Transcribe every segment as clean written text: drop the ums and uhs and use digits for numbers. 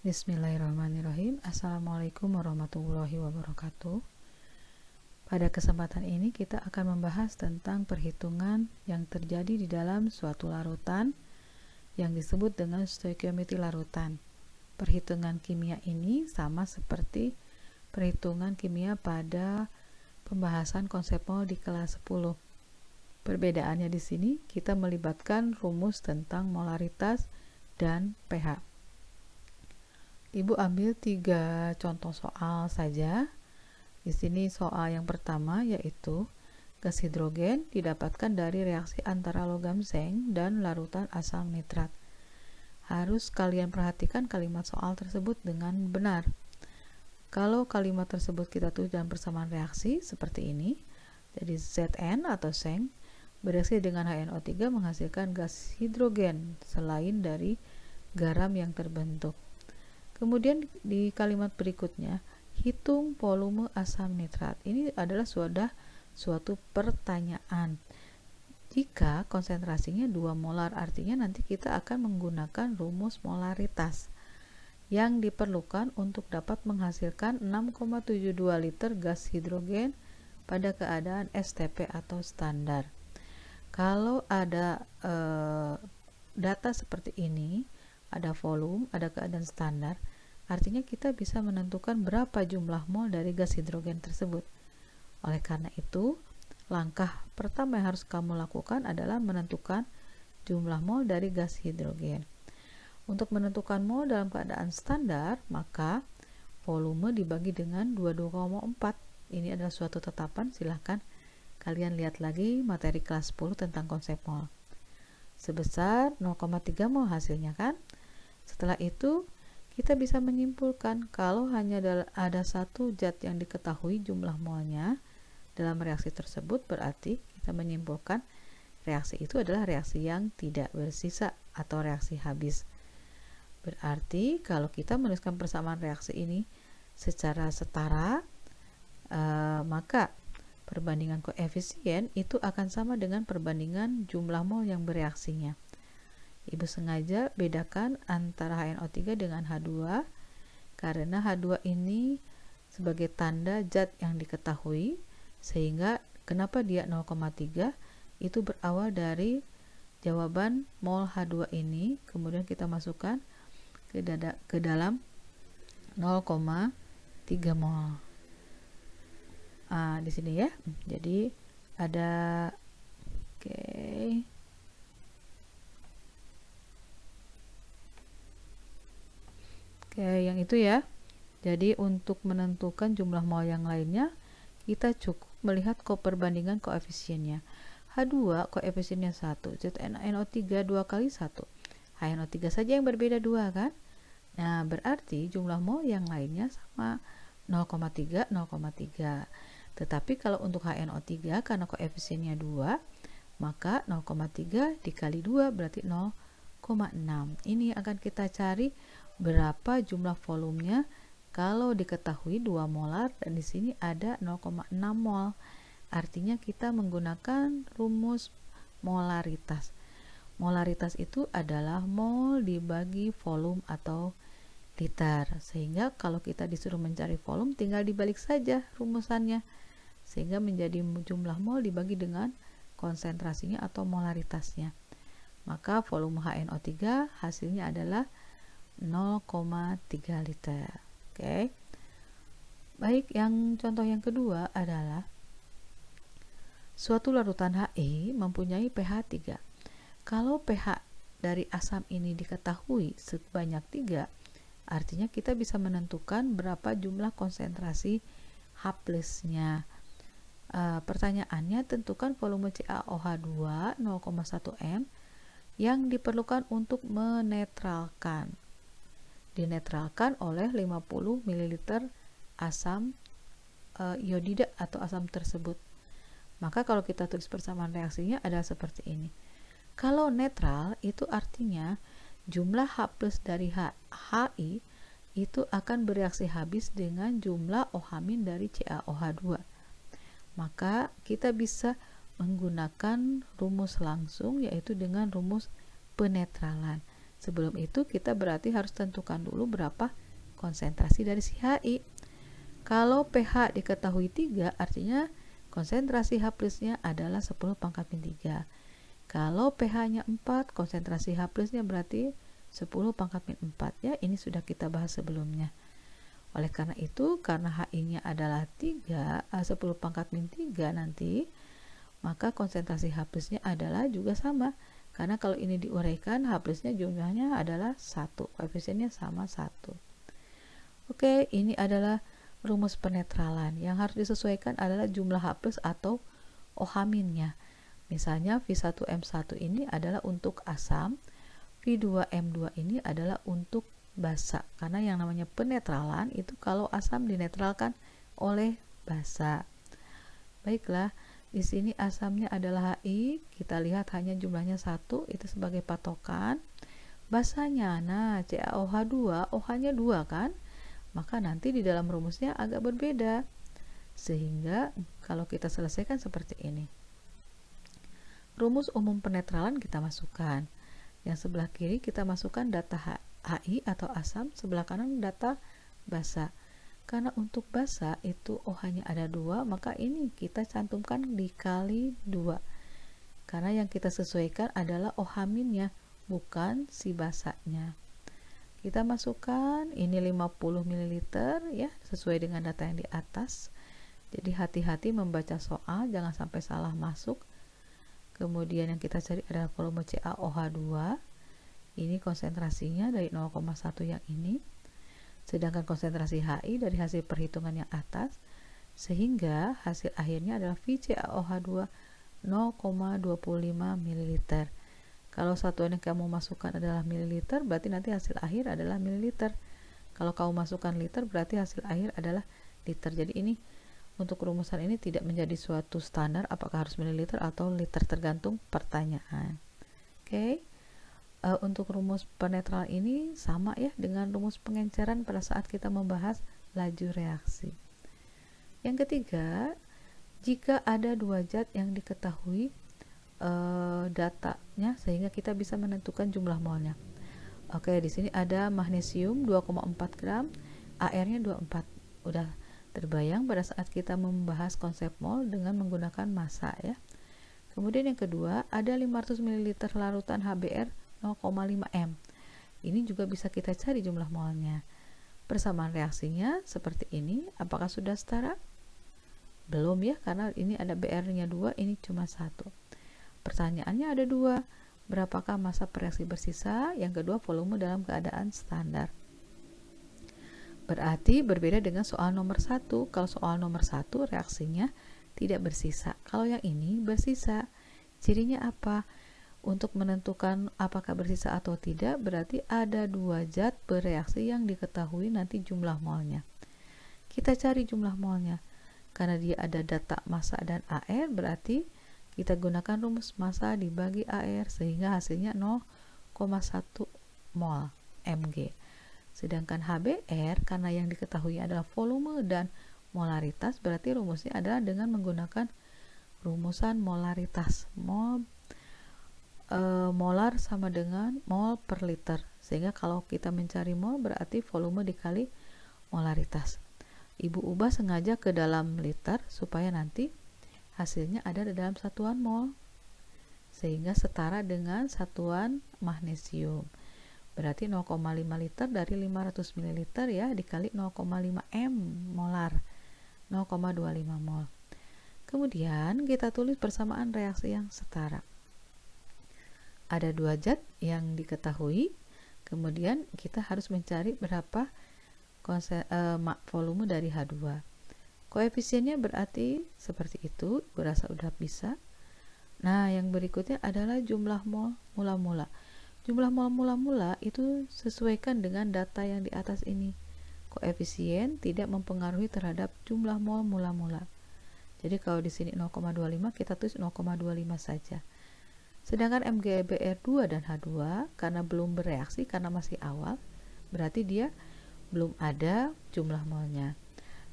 Bismillahirrahmanirrahim. Assalamualaikum warahmatullahi wabarakatuh. Pada kesempatan ini kita akan membahas tentang perhitungan yang terjadi di dalam suatu larutan yang disebut dengan stoichiometri larutan. Perhitungan kimia ini sama seperti perhitungan kimia pada pembahasan konsep mol di kelas 10. Perbedaannya di sini kita melibatkan rumus tentang molaritas dan pH. Ibu ambil 3 contoh soal saja. Di sini soal yang pertama yaitu gas hidrogen didapatkan dari reaksi antara logam seng dan larutan asam nitrat. Harus kalian perhatikan kalimat soal tersebut dengan benar. Kalau kalimat tersebut kita tulis dalam persamaan reaksi seperti ini, jadi Zn atau seng bereaksi dengan HNO3 menghasilkan gas hidrogen selain dari garam yang terbentuk. Kemudian di kalimat berikutnya, hitung volume asam nitrat. Ini adalah suatu pertanyaan. Jika konsentrasinya 2 molar, artinya nanti kita akan menggunakan rumus molaritas yang diperlukan untuk dapat menghasilkan 6,72 liter gas hidrogen pada keadaan STP atau standar. Kalau ada data seperti ini, ada volume, ada keadaan standar, artinya kita bisa menentukan berapa jumlah mol dari gas hidrogen tersebut. Oleh karena itu, langkah pertama yang harus kamu lakukan adalah menentukan jumlah mol dari gas hidrogen. Untuk menentukan mol dalam keadaan standar, maka volume dibagi dengan 22,4. Ini adalah suatu tetapan, silahkan kalian lihat lagi materi kelas 10 tentang konsep mol. Sebesar 0,3 mol hasilnya kan? Setelah itu kita bisa menyimpulkan kalau hanya ada satu zat yang diketahui jumlah molnya dalam reaksi tersebut, berarti kita menyimpulkan reaksi itu adalah reaksi yang tidak bersisa atau reaksi habis. Berarti kalau kita menuliskan persamaan reaksi ini secara setara, maka perbandingan koefisien itu akan sama dengan perbandingan jumlah mol yang bereaksinya. Ibu sengaja bedakan antara HNO3 dengan H2 karena H2 ini sebagai tanda zat yang diketahui, sehingga kenapa dia 0,3 itu berawal dari jawaban mol H2 ini, kemudian kita masukkan ke dalam 0,3 mol. Di sini ya. Jadi ada yang itu ya. Jadi untuk menentukan jumlah mol yang lainnya, kita cukup melihat perbandingan koefisiennya. H2 koefisiennya 1, ZnNO3 2 kali 1. HNO3 saja yang berbeda 2 kan? Nah, berarti jumlah mol yang lainnya sama 0,3, 0,3. Tetapi kalau untuk HNO3 karena koefisiennya 2, maka 0,3 dikali 2 berarti 0,6. Ini akan kita cari berapa jumlah volumenya kalau diketahui 2 molar dan di sini ada 0,6 mol. Artinya kita menggunakan rumus molaritas. Molaritas itu adalah mol dibagi volume atau liter. Sehingga kalau kita disuruh mencari volume tinggal dibalik saja rumusannya. Sehingga menjadi jumlah mol dibagi dengan konsentrasinya atau molaritasnya. Maka volume HNO3 hasilnya adalah 0,3 liter. Oke. Baik, yang contoh yang kedua adalah suatu larutan He mempunyai pH 3. Kalau pH dari asam ini diketahui sebanyak 3, artinya kita bisa menentukan berapa jumlah konsentrasi H+-nya. Pertanyaannya, tentukan volume CaOH2 0,1 m yang diperlukan untuk menetralkan. Dinetralkan oleh 50 ml asam iodida atau asam tersebut. Maka kalau kita tulis persamaan reaksinya adalah seperti ini. Kalau netral itu artinya jumlah H+ dari HI itu akan bereaksi habis dengan jumlah OH- dari CaOH2. Maka kita bisa menggunakan rumus langsung, yaitu dengan rumus penetralan. Sebelum itu kita berarti harus tentukan dulu berapa konsentrasi dari si HI. Kalau pH diketahui 3, artinya konsentrasi H plusnya adalah 10 pangkat min 3. Kalau pH-nya 4, konsentrasi H plusnya berarti 10 pangkat min 4. Ya, ini sudah kita bahas sebelumnya. Oleh karena itu, karena HI-nya adalah 3, 10 pangkat min 3 nanti, maka konsentrasi H plusnya adalah juga sama. Karena kalau ini diuraikan, H plusnya jumlahnya adalah 1. Koefisiennya sama 1. Oke, ini adalah rumus penetralan. Yang harus disesuaikan adalah jumlah H plus atau OH-nya. Misalnya V1M1 ini adalah untuk asam, V2M2 ini adalah untuk basa. Karena yang namanya penetralan itu kalau asam dinetralkan oleh basa. Baiklah, di sini asamnya adalah HI, kita lihat hanya jumlahnya 1, itu sebagai patokan. Basanya, nah CaOH2, OH-nya 2 kan? Maka nanti di dalam rumusnya agak berbeda. Sehingga kalau kita selesaikan seperti ini. Rumus umum penetralan kita masukkan. Yang sebelah kiri kita masukkan data HI atau asam, sebelah kanan data basa. Karena untuk basa itu OH-nya ada 2, maka ini kita cantumkan dikali 2. Karena yang kita sesuaikan adalah OH-nya, bukan si basanya. Kita masukkan ini 50 ml ya, sesuai dengan data yang di atas. Jadi hati-hati membaca soal, jangan sampai salah masuk. Kemudian yang kita cari adalah volume CaOH2. Ini konsentrasinya dari 0,1 yang ini. Sedangkan konsentrasi HI dari hasil perhitungan yang atas. Sehingga hasil akhirnya adalah VCaOH2 0,25 ml. Kalau satuan yang kamu masukkan adalah mililiter, berarti nanti hasil akhir adalah mililiter. Kalau kamu masukkan liter, berarti hasil akhir adalah liter. Jadi ini untuk rumusan ini tidak menjadi suatu standar apakah harus mililiter atau liter, tergantung pertanyaan. Oke. Untuk rumus penetralan ini sama ya dengan rumus pengenceran pada saat kita membahas laju reaksi. Yang ketiga, jika ada dua zat yang diketahui datanya sehingga kita bisa menentukan jumlah molnya. Oke, di sini ada magnesium 2,4 gram, AR-nya 24. Udah terbayang pada saat kita membahas konsep mol dengan menggunakan massa ya. Kemudian yang kedua, ada 500 ml larutan HBr 0,5 m. Ini juga bisa kita cari jumlah molnya. Persamaan reaksinya seperti ini. Apakah sudah setara? Belum ya, karena ini ada Br-nya 2, ini cuma 1. Pertanyaannya ada 2. Berapakah massa per reaksi bersisa? Yang kedua, volume dalam keadaan standar. Berarti berbeda dengan soal nomor 1. Kalau soal nomor 1 reaksinya tidak bersisa. Kalau yang ini bersisa. Cirinya apa? Untuk menentukan apakah bersisa atau tidak, berarti ada dua zat bereaksi yang diketahui nanti jumlah molnya. Kita cari jumlah molnya. Karena dia ada data massa dan AR, berarti kita gunakan rumus massa dibagi AR sehingga hasilnya 0,1 mol Mg. Sedangkan HBr karena yang diketahui adalah volume dan molaritas, berarti rumusnya adalah dengan menggunakan rumusan molaritas. Molar sama dengan mol per liter. Sehingga kalau kita mencari mol berarti volume dikali molaritas. Ibu ubah sengaja ke dalam liter supaya nanti hasilnya ada di dalam satuan mol, sehingga setara dengan satuan magnesium. Berarti 0,5 liter dari 500 ml ya, dikali 0,5 m molar, 0,25 mol. Kemudian kita tulis persamaan reaksi yang setara. Ada dua zat yang diketahui, kemudian kita harus mencari berapa volume dari H2. Koefisiennya berarti seperti itu, berasa udah bisa. Nah, yang berikutnya adalah jumlah mol mula-mula. Jumlah mol mula-mula itu sesuaikan dengan data yang di atas ini. Koefisien tidak mempengaruhi terhadap jumlah mol mula-mula. Jadi kalau di sini 0,25 kita tulis 0,25 saja. Sedangkan MgBr2 dan H2 karena belum bereaksi karena masih awal, berarti dia belum ada jumlah molnya.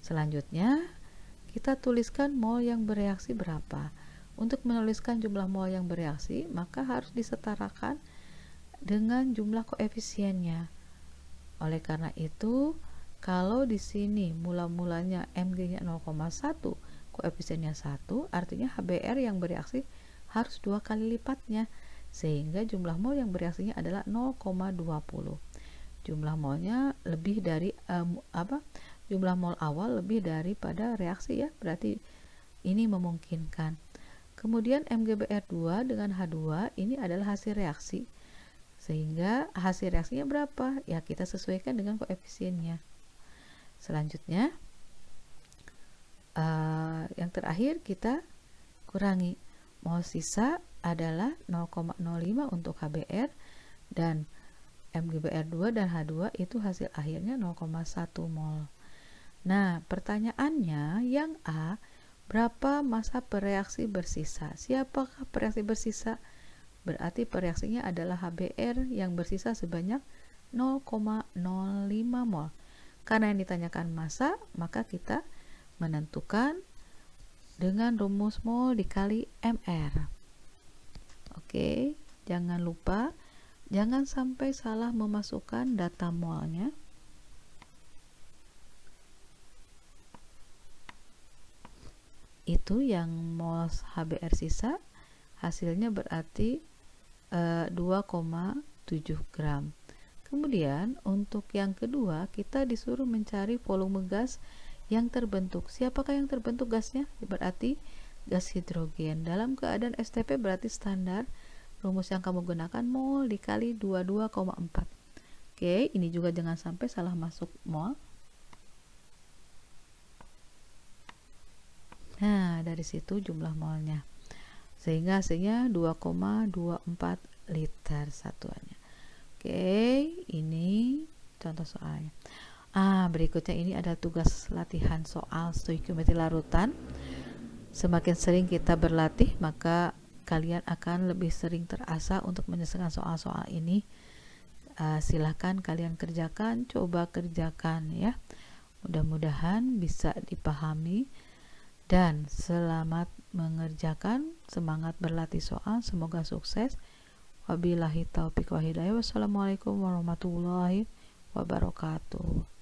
Selanjutnya, kita tuliskan mol yang bereaksi berapa. Untuk menuliskan jumlah mol yang bereaksi, maka harus disetarakan dengan jumlah koefisiennya. Oleh karena itu, kalau di sini mula-mulanya Mg-nya 0,1, koefisiennya 1, artinya HBr yang bereaksi harus 2 kali lipatnya, sehingga jumlah mol yang bereaksinya adalah 0,20. Jumlah molnya lebih dari jumlah mol awal lebih daripada reaksi ya, berarti ini memungkinkan. Kemudian MgBr2 dengan H2 ini adalah hasil reaksi, sehingga hasil reaksinya berapa? Ya kita sesuaikan dengan koefisiennya. Selanjutnya yang terakhir kita kurangi. Mol sisa adalah 0,05 untuk HBr, dan MgBr2 dan H2 itu hasil akhirnya 0,1 mol. Nah, pertanyaannya yang A, berapa massa pereaksi bersisa? Siapakah pereaksi bersisa? Berarti pereaksinya adalah HBr yang bersisa sebanyak 0,05 mol. Karena yang ditanyakan massa, maka kita menentukan dengan rumus mol dikali mr. Oke, jangan lupa jangan sampai salah memasukkan data molnya. Itu yang mol HBr sisa, hasilnya berarti 2,7 gram. Kemudian untuk yang kedua, kita disuruh mencari volume gas yang terbentuk. Siapakah yang terbentuk gasnya? Berarti gas hidrogen. Dalam keadaan STP berarti standar. Rumus yang kamu gunakan mol dikali 22,4. Oke, ini juga jangan sampai salah masuk mol. Nah, dari situ jumlah molnya. Sehingga hasilnya 2,24 liter satuannya. Oke, ini contoh soalnya. Berikutnya ini ada tugas latihan soal stoikiometri larutan. Semakin sering kita berlatih, maka kalian akan lebih sering terasa untuk menyelesaikan soal-soal ini. Silahkan kalian kerjakan, coba kerjakan ya. Mudah-mudahan bisa dipahami, dan selamat mengerjakan, semangat berlatih soal, semoga sukses. Wabillahi taufiq wa hidayah. Wassalamualaikum warahmatullahi wabarakatuh.